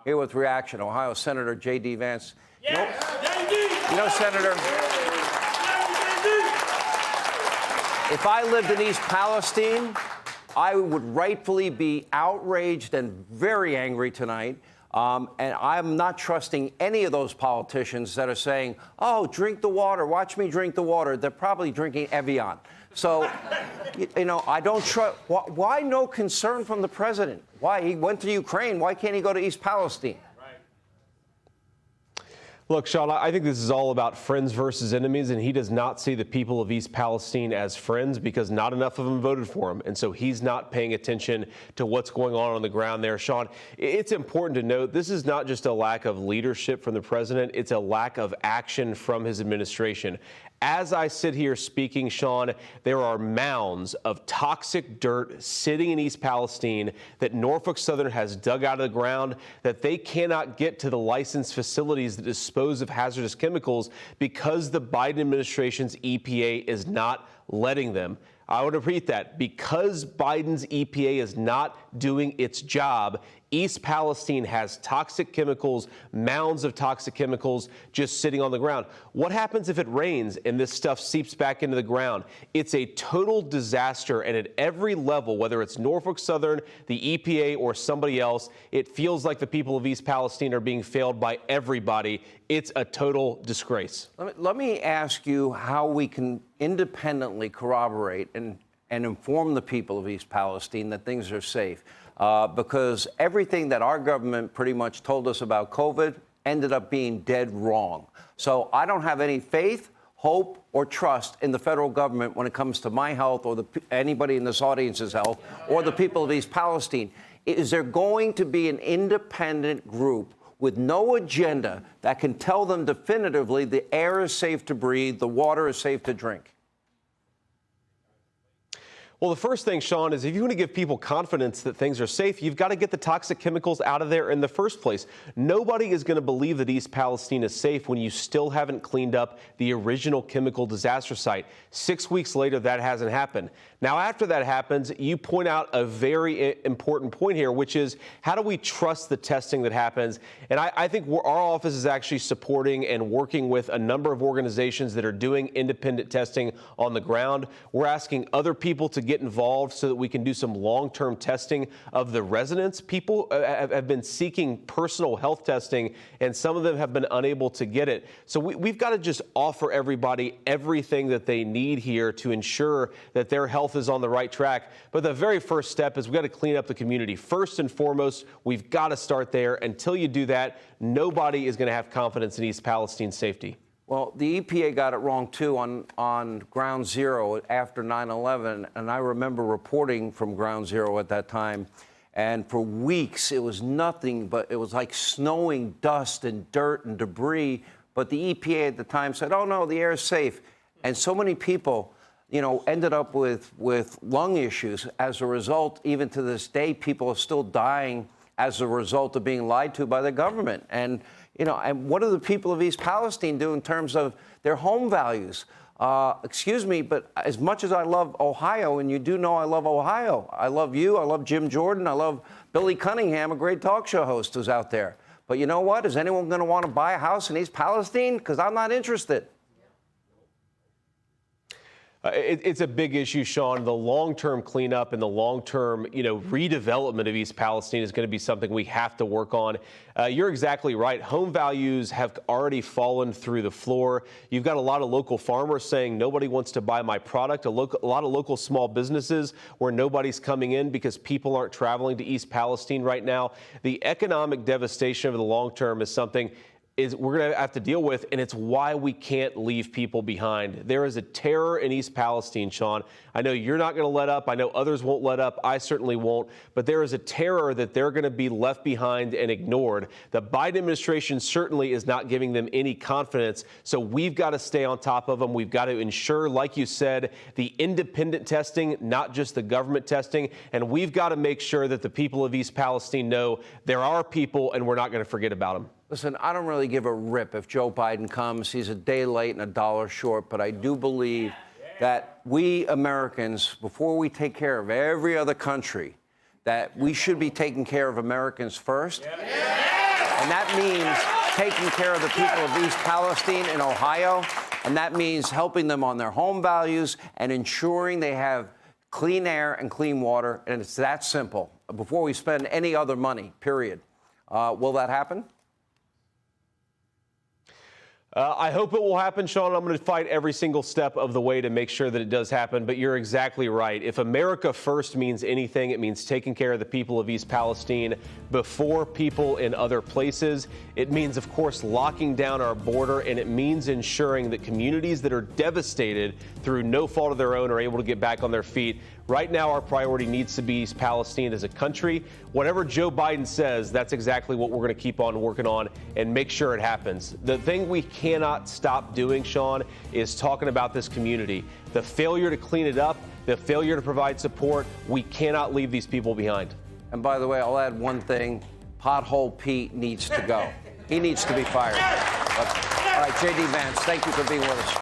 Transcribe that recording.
Here with reaction, Ohio Senator J.D. Vance. Yes. You know, Senator, if I lived in East Palestine, I would rightfully be outraged and very angry tonight. And I'm not trusting any of those politicians that are saying, oh, drink the water, watch me drink the water. They're probably drinking Evian. So, you know, I don't trust. Why no concern from the president? Why? He went to Ukraine. Why can't he go to East Palestine? Look, Sean, I think this is all about friends versus enemies, and he does not see the people of East Palestine as friends because not enough of them voted for him. And so he's not paying attention to what's going on the ground there. Sean, it's important to note this is not just a lack of leadership from the president. It's a lack of action from his administration. As I sit here speaking, Sean, there are mounds of toxic dirt sitting in East Palestine that Norfolk Southern has dug out of the ground that they cannot get to the licensed facilities that dispose of hazardous chemicals because the Biden administration's EPA is not letting them. I want to repeat that. Because Biden's EPA is not doing its job, East Palestine has toxic chemicals, mounds of toxic chemicals just sitting on the ground. What happens if it rains and this stuff seeps back into the ground? It's a total disaster, and at every level, whether it's Norfolk Southern, the EPA, or somebody else, it feels like the people of East Palestine are being failed by everybody. It's a total disgrace. Let me ask you how we can independently corroborate and inform the people of East Palestine that things are safe. Because everything that our government pretty much told us about COVID ended up being dead wrong. So I don't have any faith, hope, or trust in the federal government when it comes to my health or anybody in this audience's health or the people of East Palestine. Is there going to be an independent group with no agenda that can tell them definitively the air is safe to breathe, the water is safe to drink? Well, the first thing, Sean, is if you want to give people confidence that things are safe, you've got to get the toxic chemicals out of there in the first place. Nobody is going to believe that East Palestine is safe when you still haven't cleaned up the original chemical disaster site. 6 weeks later, that hasn't happened. Now, after that happens, you point out a very important point here, which is how do we trust the testing that happens? And I think our office is actually supporting and working with a number of organizations that are doing independent testing on the ground. We're asking other people to get involved so that we can do some long-term testing of the residents. People have been seeking personal health testing, and some of them have been unable to get it. So we've got to just offer everybody everything that they need here to ensure that their health is on the right track. But the very first step is we've got to clean up the community. First and foremost, we've got to start there. Until you do that, nobody is going to have confidence in East Palestine's safety. Well, the EPA got it wrong, too, on Ground Zero after 9/11. And I remember reporting from Ground Zero at that time. And for weeks, it was nothing but it was like snowing dust and dirt and debris. But the EPA at the time said, oh, no, the air is safe. And so many people, you know, ended up with lung issues. As a result, even to this day, people are still dying as a result of being lied to by the government. And, you know, and what do the people of East Palestine do in terms of their home values? Excuse me, but as much as I love Ohio, and you do know I love Ohio, I love you, I love Jim Jordan, I love Billy Cunningham, a great talk show host who's out there. But you know what? Is anyone going to want to buy a house in East Palestine? Because I'm not interested. It's a big issue, Sean. The long-term cleanup and the long-term, redevelopment of East Palestine is going to be something we have to work on. You're exactly right. Home values have already fallen through the floor. You've got a lot of local farmers saying nobody wants to buy my product. A lot of local small businesses where nobody's coming in because people aren't traveling to East Palestine right now. The economic devastation over the long term is something we're going to have to deal with, and it's why we can't leave people behind. There is a terror in East Palestine, Sean. I know you're not going to let up. I know others won't let up. I certainly won't. But there is a terror that they're going to be left behind and ignored. The Biden administration certainly is not giving them any confidence. So we've got to stay on top of them. We've got to ensure, like you said, the independent testing, not just the government testing. And we've got to make sure that the people of East Palestine know there are people and we're not going to forget about them. Listen, I don't really give a rip if Joe Biden comes. He's a day late and a dollar short, but I do believe that we Americans, before we take care of every other country, that we should be taking care of Americans first. And that means taking care of the people of East Palestine in Ohio, and that means helping them on their home values and ensuring they have clean air and clean water, and it's that simple, before we spend any other money, period. Will that happen? I hope it will happen, Sean. I'm going to fight every single step of the way to make sure that it does happen. But you're exactly right. If America first means anything, it means taking care of the people of East Palestine before people in other places. It means, of course, locking down our border, and it means ensuring that communities that are devastated through no fault of their own are able to get back on their feet. Right now, our priority needs to be East Palestine as a country. Whatever Joe Biden says, that's exactly what we're going to keep on working on and make sure it happens. The thing we cannot stop doing, Sean, is talking about this community. The failure to clean it up, the failure to provide support, we cannot leave these people behind. And by the way, I'll add one thing. Pothole Pete needs to go. He needs to be fired. All right, J.D. Vance, thank you for being with us.